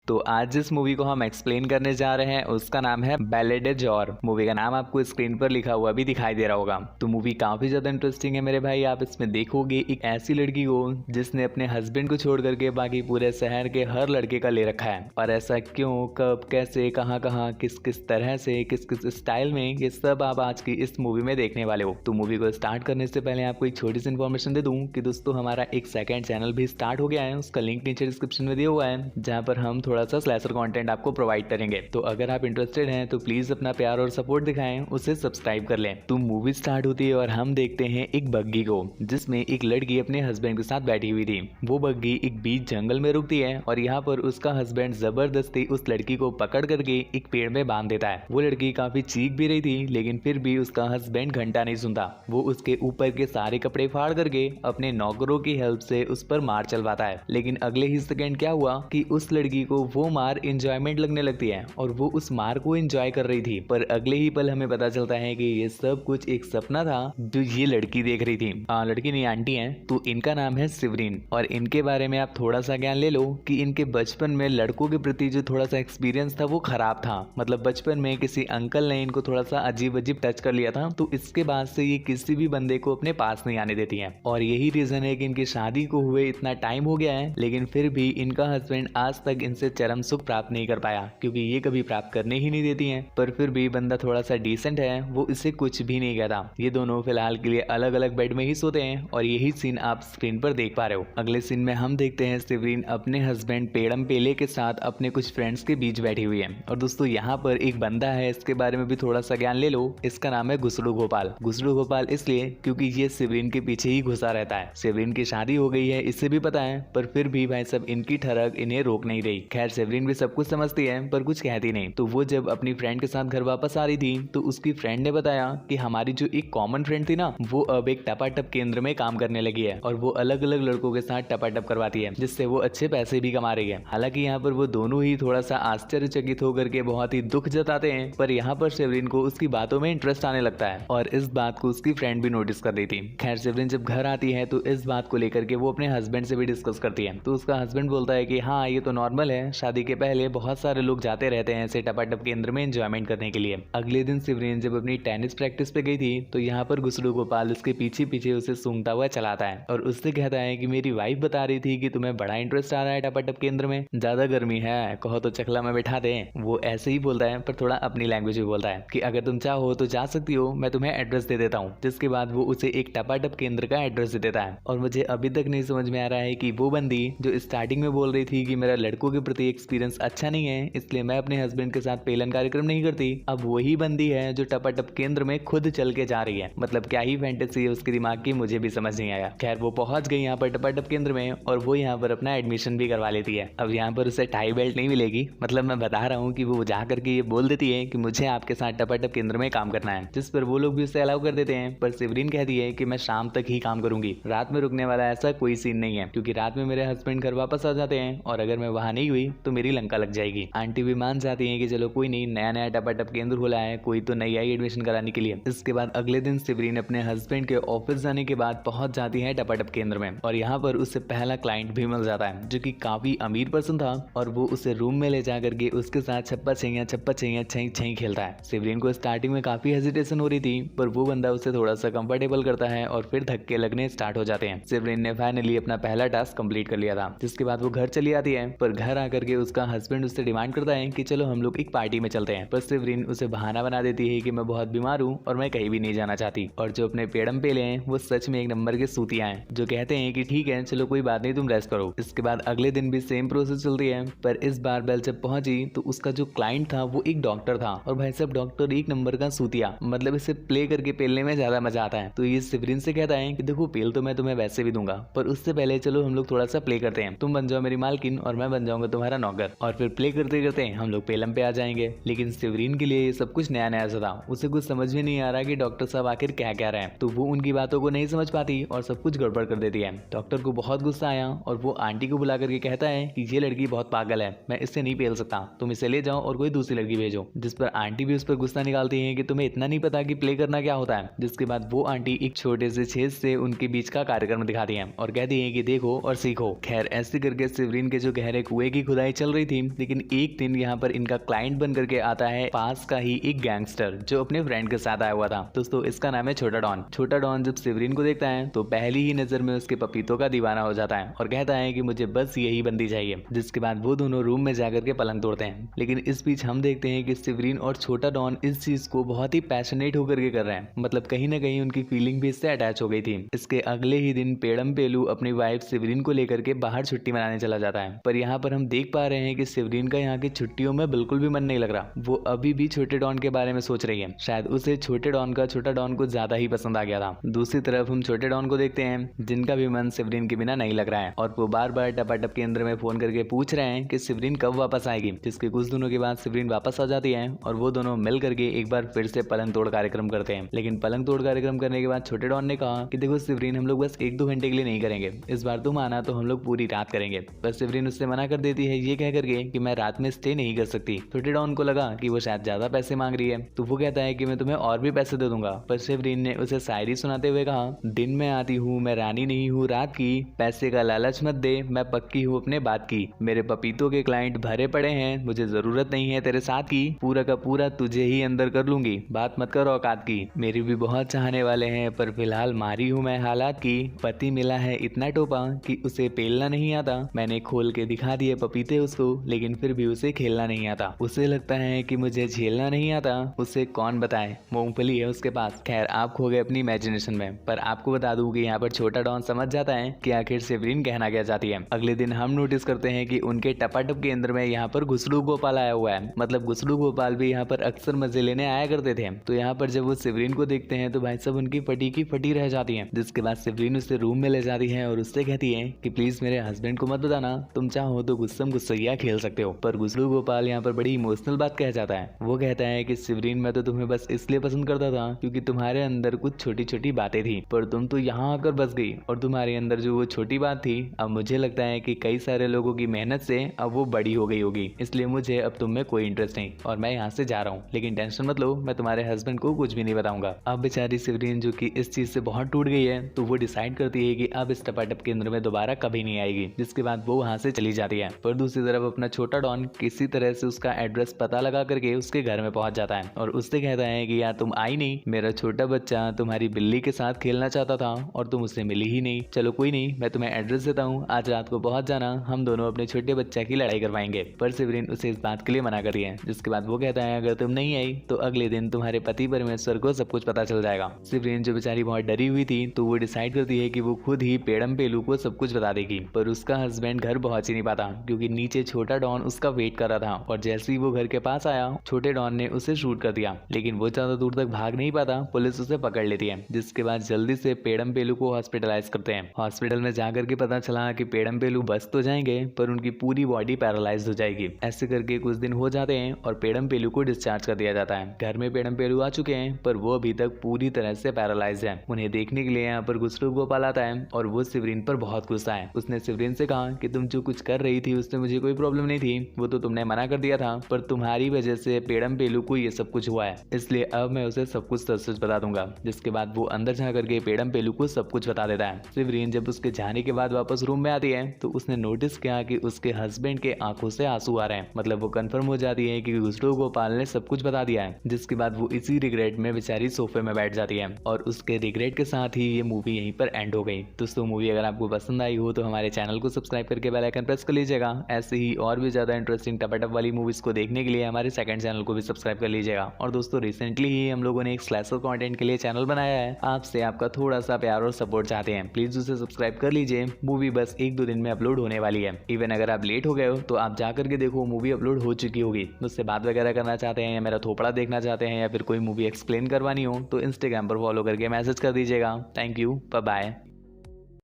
तो आज जिस मूवी को हम एक्सप्लेन करने जा रहे हैं उसका नाम है बेलेडेजॉर। मूवी का नाम आपको स्क्रीन पर लिखा हुआ भी दिखाई दे रहा होगा। तो मूवी काफी ज्यादा इंटरेस्टिंग है मेरे भाई। आप इसमें देखोगे एक ऐसी लड़की को जिसने अपने हस्बैंड को छोड़ करके बाकी पूरे शहर के हर लड़के का ले रखा है, और ऐसा क्यों, कब, कैसे, कहाँ कहाँ, किस किस तरह से, किस किस स्टाइल में, ये सब आप आज की इस मूवी में देखने वाले हो। तो मूवी को स्टार्ट करने से पहले आपको एक छोटी सी इन्फॉर्मेशन दे दूं कि दोस्तों हमारा एक सेकंड चैनल भी स्टार्ट हो गया है। उसका लिंक नीचे डिस्क्रिप्शन में दिया हुआ है, जहाँ पर हम थोड़ा सा स्लैशर कंटेंट आपको प्रोवाइड करेंगे। तो अगर आप इंटरेस्टेड हैं तो प्लीज अपना प्यार और सपोर्ट दिखाएं, उसे सब्सक्राइब कर लें। तो मूवी स्टार्ट होती है और हम देखते हैं एक बग्गी को, जिसमें एक लड़की अपने हस्बैंड के साथ बैठी हुई थी। वो बग्गी एक बीच जंगल में रुकती है और यहाँ पर उसका हस्बैंड जबरदस्ती उस लड़की को पकड़ करके एक पेड़ में बांध देता है। वो लड़की काफी चीख भी रही थी, लेकिन फिर भी उसका हस्बैंड घंटा नहीं सुनता। वो उसके ऊपर के सारे कपड़े फाड़ करके अपने नौकरों की हेल्प से उस पर मार चलवाता है। लेकिन अगले ही सेकंड क्या हुआ कि उस लड़की को वो मार इंजॉयमेंट लगने लगती है और वो उस मार को एंजॉय कर रही थी। पर अगले ही पल हमें पता चलता है कि ये सब कुछ एक सपना था जो ये लड़की देख रही थी। लड़की नहीं, आंटी है। तो इनका नाम है सिवरीन, और इनके बारे में आप थोड़ा सा ज्ञान ले लो कि इनके बचपन में लड़कों के प्रति जो थोड़ा सा एक्सपीरियंस था वो खराब था। मतलब बचपन में किसी अंकल ने इनको थोड़ा सा अजीब अजीब टच कर लिया था, तो इसके बाद से ये किसी भी बंदे को अपने पास नहीं आने देती है। और यही रीजन है कि इनकी शादी को हुए इतना टाइम हो गया है, लेकिन फिर भी इनका हस्बैंड आज तक इनसे चरम सुख प्राप्त नहीं कर पाया, क्योंकि ये कभी प्राप्त करने ही नहीं देती हैं। पर फिर भी बंदा थोड़ा सा डिसेंट है, वो इसे कुछ भी नहीं कहता। ये दोनों फिलहाल के लिए अलग अलग बेड में ही सोते हैं और यही सीन आप स्क्रीन पर देख पा रहे हो। अगले सीन में हम देखते हैं सिवरीन अपने हस्बैंड पेड़म पेले के साथ अपने कुछ फ्रेंड्स के बीच बैठी हुई है। और दोस्तों यहाँ पर एक बंदा है, इसके बारे में भी थोड़ा सा ज्ञान ले लो। इसका नाम है घुसड़ू गोपाल। घुसड़ू गोपाल इसलिए क्योंकि ये सिवरीन के पीछे ही घुसा रहता है। सिवरीन की शादी हो गई है, इससे भी पता है, पर फिर भी भाई सब इनकी ठरक इन्हें रोक नहीं रही। खैर सिवरीन भी सब कुछ समझती है पर कुछ कहती नहीं। तो वो जब अपनी फ्रेंड के साथ घर वापस आ रही थी तो उसकी फ्रेंड ने बताया कि हमारी जो एक कॉमन फ्रेंड थी ना, वो अब एक टपाटप केंद्र में काम करने लगी है और वो अलग अलग लड़कों के साथ टपाटप करवाती है, जिससे वो अच्छे पैसे भी कमा रही है। हालांकि यहाँ पर वो दोनों ही थोड़ा सा आश्चर्यचकित होकर के बहुत ही दुख जताते हैं, पर यहाँ पर सिवरीन को उसकी बातों में इंटरेस्ट आने लगता है और इस बात को उसकी फ्रेंड भी नोटिस कर रही थी। खैर सिवरीन जब घर आती है तो इस बात को लेकर के वो अपने हस्बैंड से भी डिस्कस करती है। तो उसका हस्बैंड बोलता है कि हाँ ये तो नॉर्मल है, शादी के पहले बहुत सारे लोग जाते रहते हैं ऐसे टपाटप केंद्र में एंजॉयमेंट करने के लिए। अगले दिन सिवरीन जब अपनी टेनिस प्रैक्टिस पे गई थी तो यहाँ पर घुसड़ू गोपाल उसके पीछे पीछे उसे सूंघता हुआ चलाता है और उससे कहता है कि मेरी वाइफ बता रही थी कि तुम्हें बड़ा इंटरेस्ट आ रहा है टपाटप केंद्र में, ज्यादा गर्मी है, कहो तो चकला में बैठा दे। वो ऐसे ही बोलता है पर थोड़ा अपनी लैंग्वेज में बोलता है कि अगर तुम चाहो तो जा सकती हो, मैं तुम्हें एड्रेस दे देता हूँ। जिसके बाद वो उसे एक टपाटप केंद्र का एड्रेस दे देता है। और मुझे अभी तक नहीं समझ में आ रहा है कि वो बंदी जो स्टार्टिंग में बोल रही थी कि मेरा लड़कों के प्रति एक्सपीरियंस अच्छा नहीं है इसलिए मैं अपने हस्बैंड के साथ पेलन कार्यक्रम नहीं करती, अब वही बंदी है जो टपाटप केंद्र में खुद चल के जा रही है। मतलब क्या ही फैंटेसी है उसके दिमाग की, मुझे भी समझ नहीं आया। खैर वो पहुंच गई यहाँ पर टपाटप केंद्र में और वो यहाँ पर अपना एडमिशन भी करवा लेती है। अब यहाँ पर उसे टाई बेल्ट नहीं मिलेगी, मतलब मैं बता रहा हूँ कि वो जा करके ये बोल देती है कि मुझे आपके साथ टपाटप केंद्र में काम करना है, जिस पर वो लोग भी उसे अलाउ कर देते हैं। पर सिवरीन कहती है कि मैं शाम तक ही काम करूंगी, रात में रुकने वाला ऐसा कोई सीन नहीं है, क्योंकि रात में मेरे हस्बैंड घर वापस आ जाते हैं और अगर मैं वहां नहीं हुई तो मेरी लंका लग जाएगी। आंटी भी मान जाती है कि चलो कोई नहीं, नया नया टपाटप केंद्र खुला है, कोई तो नई आई एडमिशन कराने के लिए। इसके बाद अगले दिन सिवरीन अपने हस्बैंड के ऑफिस जाने के बाद पहुंच जाती है टपाटप केंद्र में और यहाँ पर उससे पहला क्लाइंट भी मिल जाता है जो कि काफी अमीर पर्सन था और वो उसे रूम में ले जा करके उसके साथ छप्पा छैया छई छई खेलता है। सिवरीन को स्टार्टिंग में काफी हेजिटेशन हो रही थी, पर वो बंदा उसे थोड़ा सा कंफर्टेबल करता है और फिर धक्के लगने स्टार्ट हो जाते हैं। सिवरीन ने फाइनली अपना पहला टास्क कंप्लीट कर लिया था, जिसके बाद वो घर चली आती है। पर घर आकर के उसका हस्बैंड उससे डिमांड करता है कि चलो हम लोग एक पार्टी में चलते हैं, पर सिवरीन उसे बहाना बना देती है कि मैं बहुत बीमार हूँ और मैं कहीं भी नहीं जाना चाहती। और जो अपने पेड़म पेले हैं वो सच में एक नंबर के सूतियां हैं, जो कहते हैं कि ठीक है चलो कोई बात नहीं, तुम रेस्ट करो। इसके बाद अगले दिन भी सेम प्रोसेस चल रही है, पर इस बार बेल जब पहुंची तो उसका जो क्लाइंट था वो एक डॉक्टर था और भाई साहब डॉक्टर एक नंबर का सूतिया, मतलब इसे प्ले करके पेलने में ज्यादा मजा आता है। तो ये सिवरीन से कहता है कि देखो पेल तो मैं तुम्हें वैसे भी दूंगा, पर उससे पहले चलो हम लोग थोड़ा सा प्ले करते हैं, तुम बन जाओ मेरी मालकिन और मैं बन जाऊंगा तुम्हारा नौकर, और फिर प्ले करते करते हम लोग पेलम पे आ जाएंगे। लेकिन सिवरीन के लिए ये सब कुछ नया नया था, उसे कुछ समझ में नहीं आ रहा कि डॉक्टर साहब आखिर क्या कह रहे हैं, तो वो उनकी बातों को नहीं समझ पाती और सब कुछ गड़बड़ कर देती है। डॉक्टर को बहुत गुस्सा आया और वो आंटी को बुला करके कहता है कि ये लड़की बहुत पागल है, मैं इससे नहीं पेल सकता, तुम इसे ले जाओ और कोई दूसरी लड़की भेजो। जिस पर आंटी भी उस पर गुस्सा निकालती है कि तुम्हें इतना नहीं पता कि प्ले करना क्या होता है। जिसके बाद वो आंटी एक छोटे से छेद से उनके बीच का कार्यक्रम दिखाती है और कहती है कि देखो और सीखो। खैर ऐसे करके सिवरीन के जो गहरे कुएं की खुदाई चल रही थी, लेकिन एक दिन यहाँ पर इनका क्लाइंट बन करके आता है पास का ही एक गैंगस्टर जो अपने फ्रेंड के साथ आया हुआ था। दोस्तों इसका नाम है छोटा डॉन। छोटा डॉन जब सिवरीन को देखता है तो पहली ही नजर में उसके पपीतों का दीवाना हो जाता है और कहता है कि मुझे बस यही बंदी चाहिए। जिसके बाद वो दोनों रूम में जाकर के पलंग तोड़ते हैं। लेकिन इस बीच हम देखते हैं कि सिवरीन और छोटा डॉन इस चीज को बहुत ही पैशनेट होकर के कर रहे हैं, मतलब कहीं ना कहीं उनकी फीलिंग भी इससे अटैच हो गई थी। इसके अगले ही दिन पेड़म पेलू अपनी वाइफ सिवरीन को लेकर के बाहर छुट्टी मनाने चला जाता है। पर यहाँ पर हम देख पा रहे हैं कि सिवरीन का यहाँ की छुट्टियों में बिल्कुल भी मन नहीं लग रहा। वो अभी भी छोटे डॉन के बारे में सोच रही है। शायद उसे छोटे डॉन का छोटा डॉन को ज्यादा ही पसंद आ गया था। दूसरी तरफ हम छोटे डॉन को देखते हैं जिनका भी मन सिवरीन के बिना नहीं लग रहा है और वो बार बार टपाटप के अंदर में फोन करके पूछ रहे हैं कि सिवरीन कब वापस आएगी। जिसके कुछ दिनों के बाद सिवरीन वापस आ जाती है और वो दोनों मिल करके एक बार फिर से पलंग तोड़ कार्यक्रम करते हैं। लेकिन पलंग तोड़ कार्यक्रम करने के बाद छोटे डॉन ने कहा कि देखो सिवरीन, हम लोग बस 1-2 घंटे के लिए नहीं करेंगे, इस बार तुम आना तो हम लोग पूरी रात करेंगे। पर सिवरीन उससे मना कर देती है ये कह करके कि मैं रात में स्टे नहीं कर सकती। छोटे डॉन को लगा कि वो शायद ज्यादा पैसे मांग रही है, तो वो कहता है कि मैं तुम्हें और भी पैसे दे दूंगा। पर सिवरीन ने उसे शायरी सुनाते हुए कहा, दिन में आती हूँ मैं रानी नहीं हूँ रात की, पैसे का लालच मत दे मैं पक्की हूँ अपने बात की, मेरे पपीतों के क्लाइंट भरे पड़े हैं, मुझे जरूरत नहीं है तेरे साथ की, पूरा का पूरा तुझे ही अंदर कर लूंगी, बात मत कर औकात की, मेरी भी बहुत चाहने वाले हैं पर फिलहाल मारी हूँ मैं हालात की, पति मिला है इतना टोपा कि उसे पेलना नहीं आता, मैंने खोल के दिखा दिए पपीते उसको लेकिन फिर भी उसे खेलना नहीं आता, उसे लगता है कि मुझे झेलना नहीं आता, उसे कौन बताए मूंगफली है उसके पास। खैर आप खो गए अपनी इमेजिनेशन में। पर आपको बता दूं कि यहाँ पर छोटा डॉन समझ जाता है कि आखिर सिवरीन कहना क्या चाहती है। अगले दिन हम नोटिस करते हैं कि उनके टपाटप के अंदर में यहाँ पर घुसड़ू गोपाल आया हुआ है। मतलब घुसड़ू गोपाल भी यहाँ पर अक्सर मजे लेने आया करते थे। तो यहाँ पर जब वो सिवरीन को देखते हैं तो भाई साहब उनकी फटी की फटी रह जाती है। जिसके बाद सिवरीन उसे रूम में ले जाती है और उससे कहती है कि प्लीज मेरे हस्बैंड को मत बताना, तुम चाहो तो गुस्सम गुस्सैया खेल सकते हो। पर घुसड़ू गोपाल यहाँ पर बड़ी इमोशनल बात कह जाता है। वो कहता है कि सिवरीन मैं तो तुम्हें बस इसलिए पसंद करता था क्योंकि तुम्हारे अंदर कुछ छोटी छोटी बातें थी, पर तुम तो यहाँ आकर बस गई और तुम्हारे अंदर जो वो छोटी बात थी अब मुझे लगता है कि कई सारे लोगों की मेहनत से अब वो बड़ी हो गई होगी, इसलिए मुझे अब तुम में कोई इंटरेस्ट नहीं और मैं यहाँ से जा रहा हूँ। लेकिन टेंशन मत लो, मैं तुम्हारे हस्बैंड को कुछ भी नहीं बताऊंगा। अब बेचारी सिवरीन जो कि इस चीज से बहुत टूट गई है तो वो डिसाइड करती है कि अब इस टपाटप केंद्र में दोबारा कभी नहीं आएगी। जिसके बाद वो वहाँ से चली जाती है। पर दूसरी तरफ अपना छोटा डॉन किसी तरह से उसका एड्रेस पता लगा करके उसके घर में पहुंच जाता है और उससे कहता है कि यार तुम आई नहीं, मेरा छोटा बच्चा तुम्हारी बिल्ली के साथ खेलना चाहता था और तुम उससे मिली ही नहीं। चलो कोई नहीं, मैं तुम्हें एड्रेस देता हूँ, आज रात को पहुंच जाना, हम दोनों अपने छोटे बच्चे की लड़ाई करवाएंगे। पर सिवरीन उसे इस बात के लिए मना करी है। जिसके बाद वो कहता है अगर तुम नहीं आई तो अगले दिन तुम्हारे पति परमेश्वर को सब कुछ पता चल जाएगा। सिवरीन जो बेचारी बहुत डरी हुई थी तो वो डिसाइड करती है कि वो खुद ही पेड़म पेलू को सब कुछ बता देगी। पर उसका हस्बैंड घर पहुंच ही नहीं पाता क्योंकि नीचे छोटा डॉन उसका वेट कर रहा था और जैसे ही वो घर के पास आया छोटे डॉन ने उसे शूट कर दिया। लेकिन वो ज्यादा दूर तक भाग नहीं पाता, पुलिस उसे पकड़ लेती है। जिसके बाद जल्दी से पेड़म पेलू को हॉस्पिटलाइज करते हैं। हॉस्पिटल में जाकर के पता चला कि पेड़म पेलू बच तो जाएंगे पर उनकी पूरी बॉडी पैरालाइज हो जाएगी। ऐसे करके कुछ दिन हो जाते हैं और पेड़म पेलू को डिस्चार्ज कर दिया जाता है। घर में पेड़म पेलू आ चुके हैं पर वो अभी तक पूरी तरह से पैरालाइज है। उन्हें देखने के लिए यहाँ पर घुसड़ू गोपाल आता है और वो सिवरीन पर बहुत गुस्सा है। उसने सिवरीन से कहा कि तुम जो कुछ कर रही थी उससे मुझे कोई प्रॉब्लम नहीं थी, वो तो तुमने मना कर दिया था, पर तुम्हारी वजह से पेड़म पेलू को ये सब कुछ हुआ है, इसलिए अब मैं उसे सब कुछ सच बता दूंगा। जिसके बाद वो अंदर जा करके पेड़म पेलू को सब कुछ बता देता है। सिवरीन जब उसके जाने के बाद वापस रूम में आती है तो उसने नोटिस किया कि उसके हस्बैंड के आंखों से आंसू आ रहे हैं। मतलब वो कंफर्म हो जाती है कि घुसड़ू गोपाल ने सब कुछ बता दिया है। जिसके बाद वो इसी रिग्रेट में बेचारी सोफे में बैठ जाती है और उसके रिग्रेट के साथ ही ये मूवी यहीं पर एंड हो गई। दोस्तों मूवी अगर आपको पसंद आई हो तो हमारे चैनल को सब्सक्राइब करके बेल आइकन प्रेस कर लीजिएगा। ऐसे ही और भी ज्यादा इंटरेस्टिंग टपाटप वाली मूवीज को देखने के लिए हमारे सेकंड चैनल को भी सब्सक्राइब कर लीजिएगा। और दोस्तों रिसेंटली ही हम लोगों ने एक स्लैशर कंटेंट के लिए चैनल बनाया है, आपसे आपका थोड़ा सा प्यार और सपोर्ट चाहते हैं, प्लीज उसे सब्सक्राइब कर लीजिए। मूवी बस 1-2 दिन में अपलोड होने वाली है। इवन अगर आप लेट हो गए हो तो आप जाकर के देखो, मूवी अपलोड हो चुकी होगी। मुझसे बात वगैरह करना चाहते हैं या मेरा थोपड़ा देखना चाहते हैं या फिर कोई मूवी एक्सप्लेन करवानी हो तो इंस्टाग्राम पर फॉलो करके मैसेज कर दीजिएगा। Thank you, bye bye.